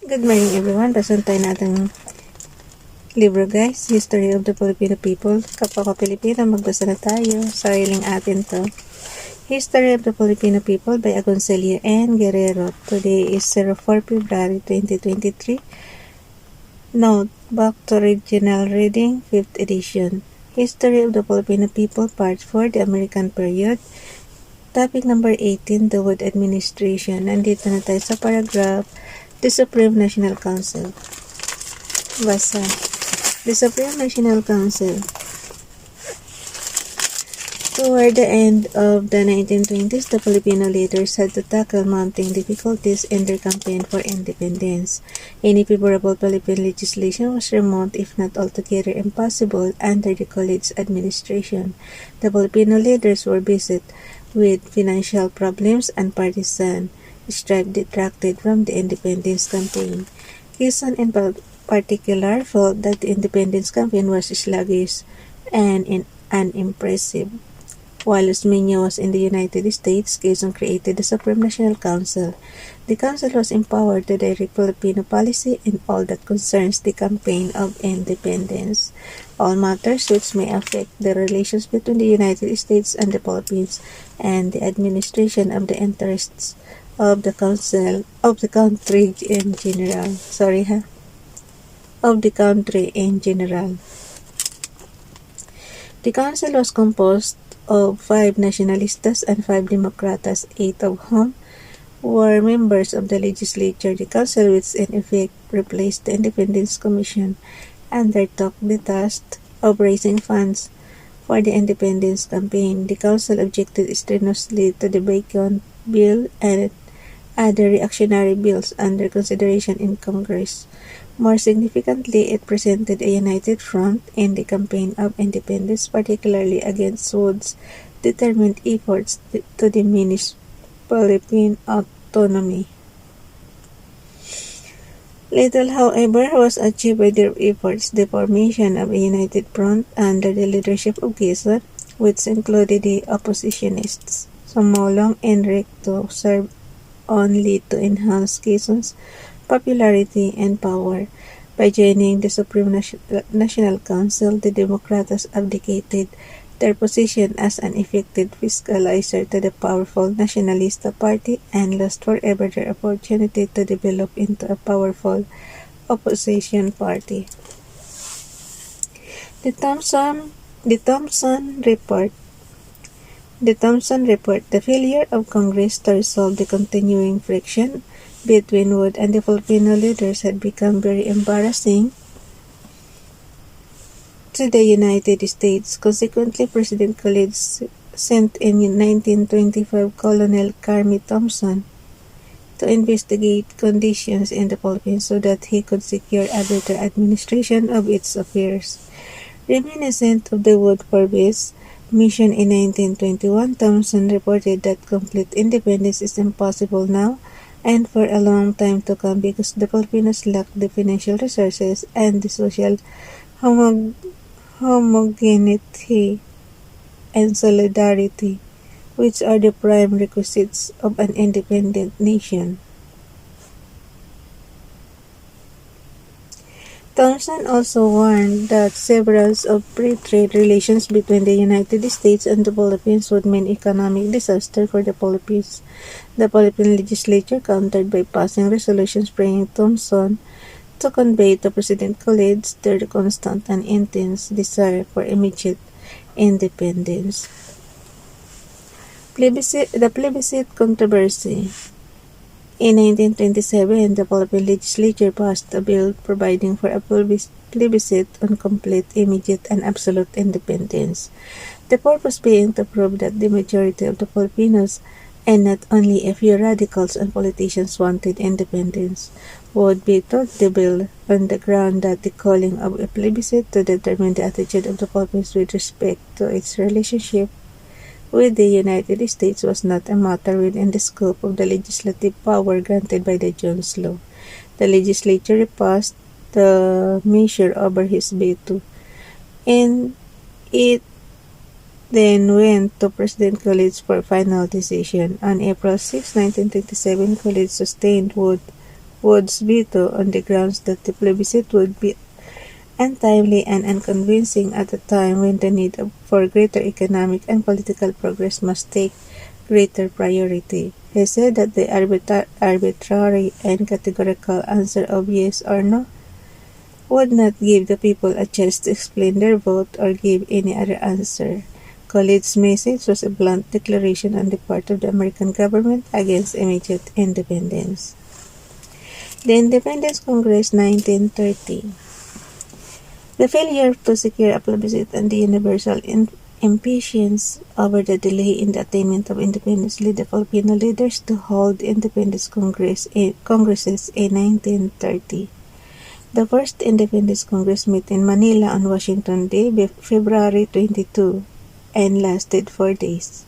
Good morning everyone. Basahin tayo natin libro guys. History of the Filipino People. Kapwa ko Pilipino, magbasa na tayo. Sariling atin to. History of the Filipino People by Agoncillo and Guerrero. Today is 04 February 2023. Note, back to original reading, 5th edition. History of the Filipino People, Part 4, the American Period. Topic number 18, the Wood Administration. Nandito na tayo sa paragraph, the Supreme National Council. Basa. The Supreme National Council. Toward the end of the 1920s, the Filipino leaders had to tackle mounting difficulties in their campaign for independence. Any favorable Philippine legislation was remote, if not altogether impossible, under the college administration. The Filipino leaders were busy with financial problems and partisan strife detracted from the independence campaign. Quezon in particular felt that the independence campaign was sluggish and unimpressive. While Osmeña was in the United States, Quezon created the Supreme National Council. The council was empowered to direct Filipino policy in all that concerns the campaign of independence. All matters which may affect the relations between the United States and the Philippines, and the administration of the interests of the council of the country in general. Of the country in general. The council was composed of 5 nationalistas and 5 democratas, 8 of whom were members of the legislature. The council, which in effect replaced the Independence Commission, undertook the task of raising funds for the independence campaign. The council objected strenuously to the Bacon Bill and other reactionary bills under consideration in Congress. More significantly, it presented a united front in the campaign of independence, particularly against Wood's determined efforts to diminish Philippine autonomy. Little, however, was achieved by their efforts. The formation of a united front under the leadership of Quezon, which included the oppositionists, sumulong and recto, served only to enhance Quezon's popularity and power. By joining the Supreme National Council, the Democrats abdicated their position as an effective fiscalizer to the powerful Nacionalista Party and lost forever their opportunity to develop into a powerful opposition party. The Thompson Report. The Thompson Report, the failure of Congress to resolve the continuing friction between Wood and the Filipino leaders had become very embarrassing to the United States. Consequently, President Coolidge sent in 1925 Colonel Carmi Thompson to investigate conditions in the Philippines so that he could secure a better administration of its affairs. Reminiscent of the Wood Purvis mission in 1921, Thompson reported that complete independence is impossible now and for a long time to come because the Filipinos lack the financial resources and the social homogeneity and solidarity, which are the prime requisites of an independent nation. Thompson also warned that several of free trade relations between the United States and the Philippines would mean economic disaster for the Philippines. The Philippine legislature countered by passing resolutions praying Thompson to convey to President Coolidge their constant and intense desire for immediate independence. The Plebiscite Controversy. In 1927, the Philippine legislature passed a bill providing for a plebiscite on complete, immediate, and absolute independence. The purpose being to prove that the majority of the Filipinos, and not only a few radicals and politicians, wanted independence. Wood vetoed the bill on the ground that the calling of a plebiscite to determine the attitude of the Philippines with respect to its relationship with the United States was not a matter within the scope of the legislative power granted by the Jones Law. The legislature passed the measure over his veto, and it then went to President Coolidge for final decision. On April 6, 1927, Coolidge sustained Wood Wood's veto on the grounds that the plebiscite would be untimely and unconvincing at a time when the need for greater economic and political progress must take greater priority. He said that the arbitrary and categorical answer of yes or no would not give the people a chance to explain their vote or give any other answer. Coolidge's message was a blunt declaration on the part of the American government against immediate independence. The Independence Congress 1930. The failure to secure a plebiscite and the universal impatience over the delay in the attainment of independence led the Filipino leaders to hold Independence Congresses in 1930. The first Independence Congress met in Manila on Washington Day, February 22, and lasted 4 days.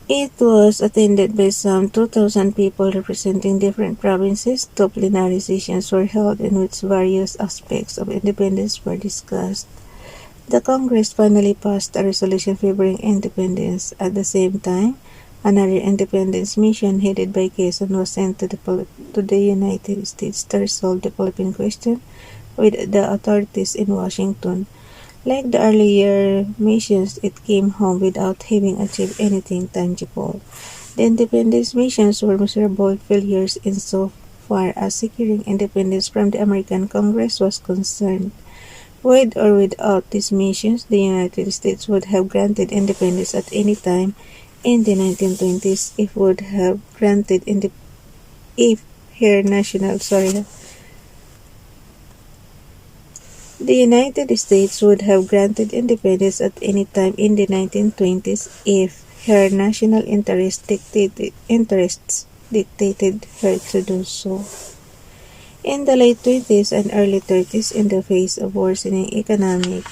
It was attended by some 2,000 people representing different provinces. Two plenary sessions were held in which various aspects of independence were discussed. The Congress finally passed a resolution favoring independence. At the same time, another independence mission headed by Quezon was sent to the United States to resolve the Philippine question with the authorities in Washington. Like the earlier missions, it came home without having achieved anything tangible. The independence missions were miserable failures insofar as securing independence from the American Congress was concerned. With or without these missions, the United States would have granted independence at any time in the 1920s if would have granted The United States would have granted independence at any time in the 1920s if her national interests dictated her to do so. In the late 20s and early 30s, in the face of worsening economic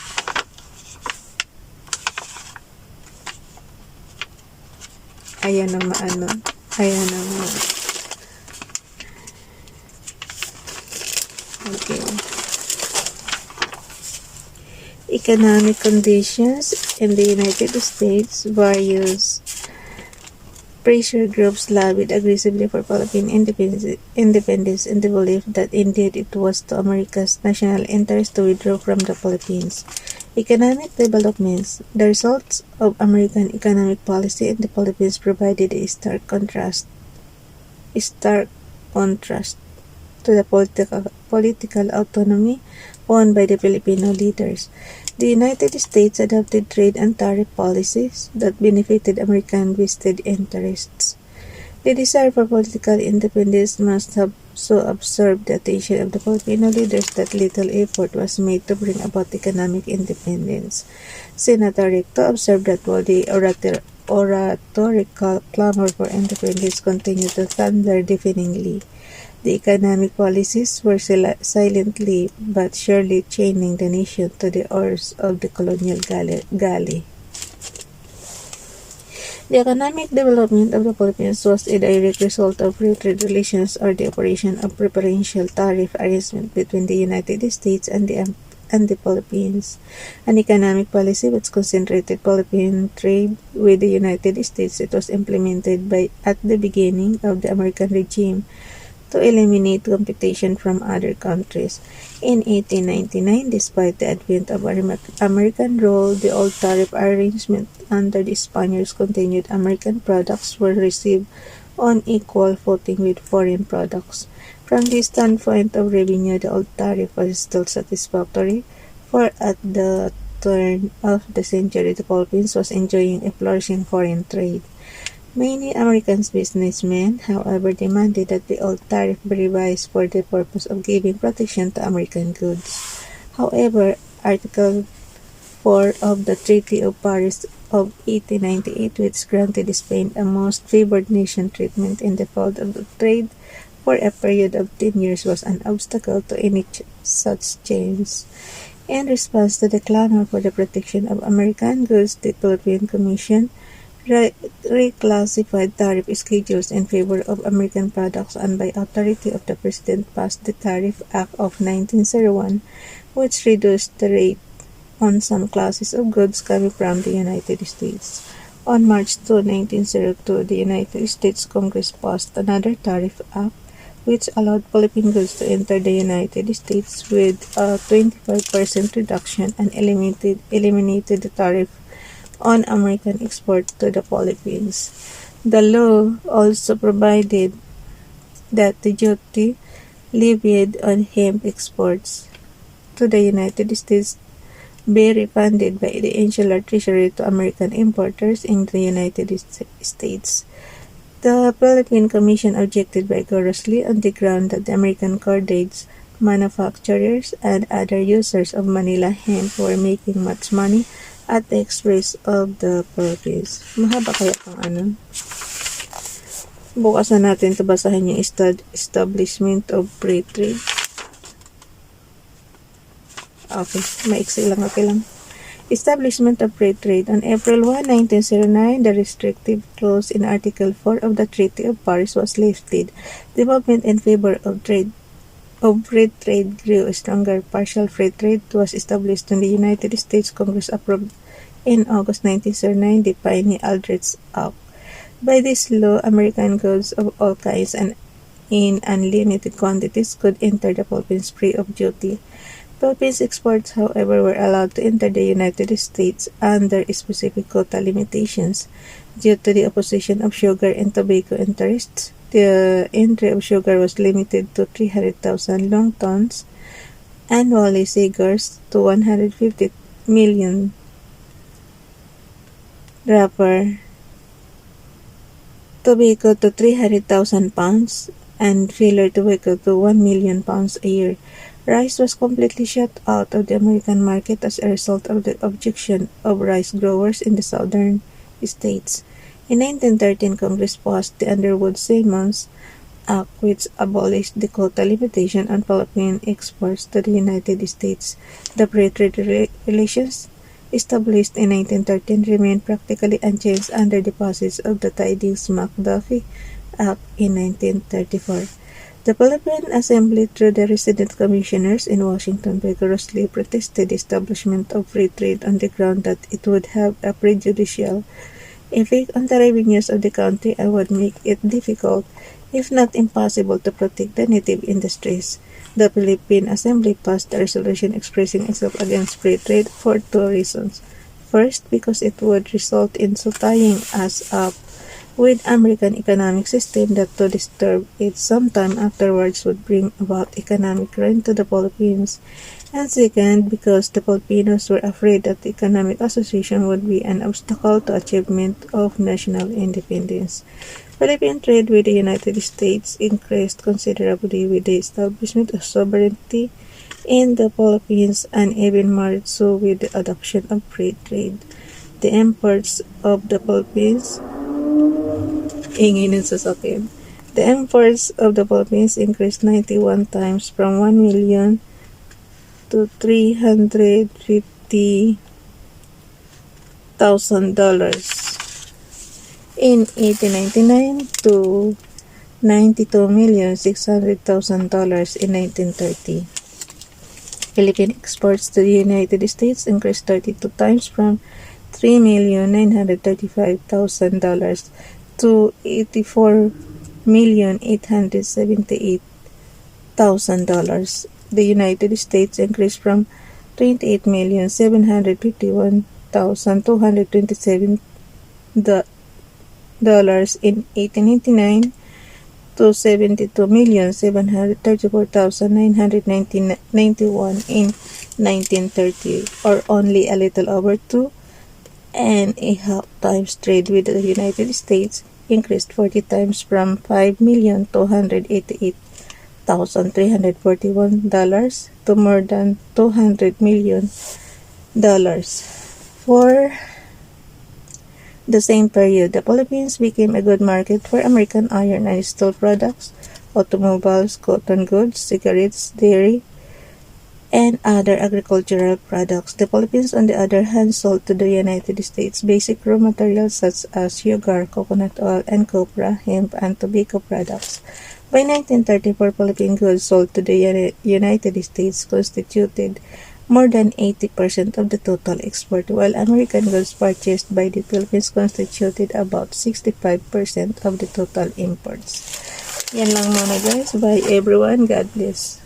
economic conditions in the United States, various pressure groups lobbied aggressively for Philippine independence in the belief that indeed it was to America's national interest to withdraw from the Philippines. Economic developments. The results of American economic policy in the Philippines provided a stark contrast to the political autonomy won by the Filipino leaders. The United States adopted trade and tariff policies that benefited American vested interests. The desire for political independence must have so absorbed the attention of the Filipino leaders that little effort was made to bring about economic independence. Senator Recto observed that while the oratorical clamor for independence continued to thunder deafeningly, the economic policies were silently but surely chaining the nation to the oars of the colonial galley. The economic development of the Philippines was a direct result of free trade relations or the operation of preferential tariff arrangement between the United States and the Philippines. An economic policy which concentrated Philippine trade with the United States. It was implemented at the beginning of the American regime to eliminate competition from other countries. In 1899, despite the advent of American rule, the old tariff arrangement under the Spaniards continued. American products were received on equal footing with foreign products. From the standpoint of revenue, the old tariff was still satisfactory, for at the turn of the century, the Philippines was enjoying a flourishing foreign trade. Many American businessmen, however, demanded that the old tariff be revised for the purpose of giving protection to American goods. However, Article 4 of the Treaty of Paris of 1898, which granted Spain a most favored nation treatment in the field of trade for a period of 10 years, was an obstacle to any such change. In response to the clamor for the protection of American goods, the Philippine Commission reclassified tariff schedules in favor of American products, and by authority of the President passed the Tariff Act of 1901, which reduced the rate on some classes of goods coming from the United States. On March 2, 1902, the United States Congress passed another Tariff Act which allowed Philippine goods to enter the United States with a 25% reduction and eliminated the tariff on American export to the Philippines. The law also provided that the duty levied on hemp exports to the United States be refunded by the insular treasury to American importers in the United States. The Philippine Commission objected vigorously on the ground that the American cordage manufacturers and other users of Manila hemp were making much money at the expense of the Philippines. Mahaba kaya itong ano? Bukas na natin ito, basahin yung establishment of free trade. Okay, maiksi lang, okay lang. Establishment of free trade. On April 1, 1909, the restrictive clause in Article 4 of the Treaty of Paris was lifted. The movement in favor of free trade grew stronger. Partial free trade was established in the United States. Congress approved in August 1909 the Piney Aldrich Act. By this law, American goods of all kinds and in unlimited quantities could enter the Philippines free of duty. Philippines exports, however, were allowed to enter the United States under specific quota limitations. Due to the opposition of sugar and tobacco interests, the entry of sugar was limited to 300,000 long tons annually, cigars to 150 million wrapper, tobacco to 300,000 pounds, and filler tobacco to 1 million pounds a year. Rice was completely shut out of the American market as a result of the objection of rice growers in the southern states. In 1913, Congress passed the Underwood-Simmons Act, which abolished the quota limitation on Philippine exports to the United States. The free trade relations established in 1913 remained practically unchanged under the passage of the Tidings-McDuffie Act in 1934. The Philippine Assembly, through the resident commissioners in Washington, vigorously protested the establishment of free trade on the ground that it would have a prejudicial effect on the revenues of the country and would make it difficult, if not impossible, to protect the native industries. The Philippine Assembly passed a resolution expressing itself against free trade for two reasons. First, because it would result in so tying us up with American economic system that to disturb it sometime afterwards would bring about economic ruin to the Philippines. And second, because the Filipinos were afraid that the economic association would be an obstacle to achievement of national independence. Philippine trade with the United States increased considerably with the establishment of sovereignty in the Philippines, and even more so with the adoption of free trade. The imports of the Philippines The imports of the Philippines increased 91 times from 1 million to $350,000 in 1899 to $92,600,000 in 1930. Philippine exports to the United States increased 32 times from $3,935,000 to $84,878,000. The United States increased from $28,751,227 in 1899 to $72,734,991 in 1930, or only a little over 2.5 times. Trade with the United States increased 40 times from $5,288,341 to more than $200 million. For the same period, the Philippines became a good market for American iron and steel products, automobiles, cotton goods, cigarettes, dairy, and other agricultural products. The Philippines, on the other hand, sold to the United States basic raw materials such as sugar, coconut oil, and copra, hemp, and tobacco products. By 1934, Philippine goods sold to the United States constituted more than 80% of the total export, while American goods purchased by the Philippines constituted about 65% of the total imports. Yan lang muna guys. Bye everyone. God bless.